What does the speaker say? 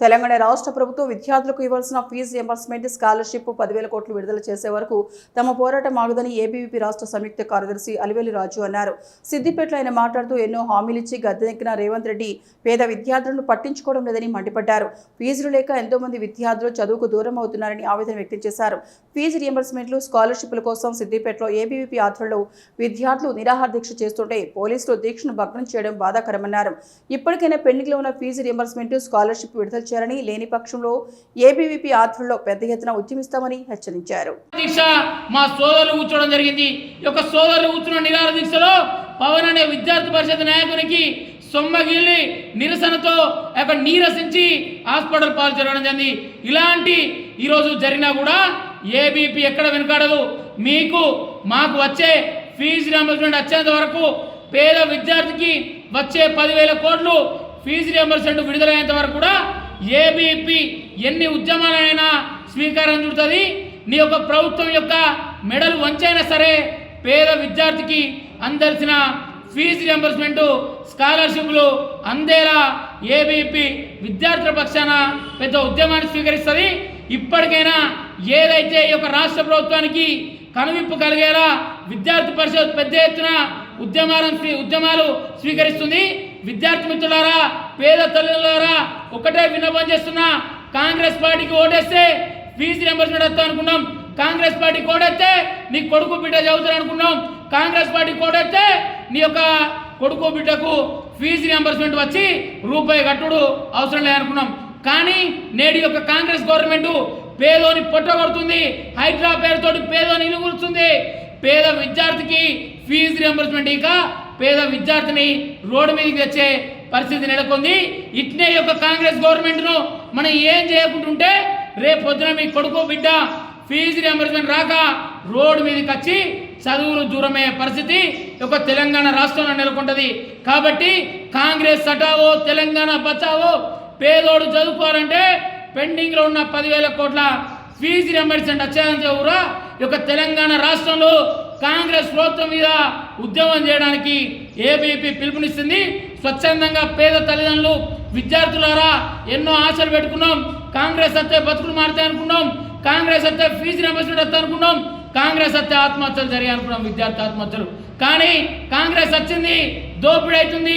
తెలంగాణ రాష్ట్ర ప్రభుత్వం విద్యార్థులకు ఇవ్వాల్సిన ఫీజు రియంబర్స్మెంట్ స్కాలర్షిప్ 10,000 కోట్లు విడుదల చేసే వరకు తమ పోరాటం ఆగదని ఏబీవీపీ రాష్ట్ర సంయుక్త కార్యదర్శి అలివేలి రాజు అన్నారు. సిద్దిపేటలో ఆయన మాట్లాడుతూ ఎన్నో హామీలిచ్చి గద్దెనెక్కిన రేవంత్ రెడ్డి పేద విద్యార్థులను పట్టించుకోవడం లేదని మండిపడ్డారు. ఫీజులు లేక ఎంతో మంది విద్యార్థులు చదువుకు దూరం అవుతున్నారని ఆవేదన వ్యక్తం చేశారు. ఫీజు రియంబర్స్మెంట్లు స్కాలర్షిప్ల కోసం సిద్దిపేటలో ఏబీవీపీ ఆధ్వర్యంలో విద్యార్థులు నిరాహార దీక్ష చేస్తుంటే పోలీసులు దీక్షను భగ్నం చేయడం బాధాకరమన్నారు. ఇప్పటికైనా పెండింగ్లో ఉన్న ఫీజు రియంబర్స్మెంట్ స్కాలర్షిప్ విడుదల చేయాలని, లేని పక్షంలో ఏబీవీపీ ఆధ్వర్యంలో పెద్ద ఎత్తున ఉద్యమిస్తామని హెచ్చరించారు. మా సోదరులు కూర్చోవడం జరిగింది. ఈ యొక్క సోదరులు కూర్చున్న నిరాహార దీక్షలో పవన్ అనే విద్యార్థి పరిషత్ నాయకునికి సొమ్మగిల్లి నిరసనతో నీరసించి హాస్పిటల్ పాలు జరగడం జరిగింది. ఇలాంటి ఈరోజు జరిగినా కూడా ఏబీపీ ఎక్కడ వెనుకాడదు. మాకు వచ్చే ఫీజు రియంబర్స్మెంట్ వచ్చేంత వరకు పేద విద్యార్థికి వచ్చే 10,000 కోట్లు ఫీజు రియంబర్స్మెంట్ విడుదలయ్యేంత వరకు కూడా ఏబీపీ ఎన్ని ఉద్యమాలైనా స్వీకారం చుడుతుంది. నీ యొక్క ప్రభుత్వం యొక్క మెడలు వంచైనా సరే పేద విద్యార్థికి అందాల్సిన ఫీజు రియంబర్స్మెంట్ స్కాలర్షిప్లు అందేలా ఏబీపీ విద్యార్థుల పక్షాన పెద్ద ఉద్యమాన్ని స్వీకరిస్తుంది. ఇప్పటికైనా ఏదైతే ఈ యొక్క రాష్ట్ర ప్రభుత్వానికి కనువిప్పు కలిగేలా విద్యార్థి పరిషత్ పెద్ద ఎత్తున ఉద్యమాలు స్వీకరిస్తుంది. విద్యార్థి మిత్రులారా, పేద తల్లులారా, ఒకటే విన్నపం చేస్తున్నా, కాంగ్రెస్ పార్టీకి ఓటేస్తే ఫీజు రియంబర్స్మెంట్ వస్తా అనుకున్నాం. కాంగ్రెస్ పార్టీకి ఓటేస్తే నీ కొడుకు బిడ్డ చదువుతారు అనుకున్నాం. కాంగ్రెస్ పార్టీకి ఓటేస్తే నీ యొక్క కొడుకు బిడ్డకు ఫీజు రియంబర్స్మెంట్ వచ్చి రూపాయి కట్టుడు అవసరం లేదనుకున్నాం. కానీ నేడు యొక్క కాంగ్రెస్ గవర్నమెంట్ పేదోని పొట్టగొడుతుంది. హైడ్రా పేరుతోటి పేదోని ఇలుగులుస్తుంది. పేద విద్యార్థికి ఫీజు రియంబర్స్మెంట్ ఇక పేద విద్యార్థిని రోడ్డు మీదకి తెచ్చే పరిస్థితి నెలకొంది. ఇట్నే యొక్క కాంగ్రెస్ గవర్నమెంట్ను మనం ఏం చేయకుంటుంటే రేపు పొద్దున మీ కొడుకు బిడ్డ ఫీజు రియంబర్స్మెంట్ రాక రోడ్డు మీదకి వచ్చి చదువులు దూరమయ్యే పరిస్థితి ఒక తెలంగాణ రాష్ట్రంలో నెలకొంటుంది. కాబట్టి కాంగ్రెస్ హటావో, తెలంగాణ బచావో. పేదోడు చదువుకోవాలంటే పెండింగ్లో ఉన్న 10,000 కోట్ల ఫీజు రియంబర్స్మెంట్ వచ్చేదని చెవురా ఈ యొక్క తెలంగాణ రాష్ట్రంలో కాంగ్రెస్ ప్రభుత్వం మీద ఉద్యమం చేయడానికి ఏబీపీ పిలుపునిస్తుంది. స్వచ్ఛందంగా పేద తల్లిదండ్రులు, విద్యార్థులారా, ఎన్నో ఆశలు పెట్టుకున్నాం. కాంగ్రెస్ వస్తే బతుకులు మారుతాయి అనుకున్నాం. కాంగ్రెస్ వస్తే ఫీజు రియంబర్స్మెంట్ వస్తా అనుకున్నాం. కాంగ్రెస్ వస్తే ఆత్మహత్యలు జరిగాయి అనుకున్నాం, విద్యార్థి ఆత్మహత్యలు. కానీ కాంగ్రెస్ వచ్చింది, దోపిడీ అవుతుంది.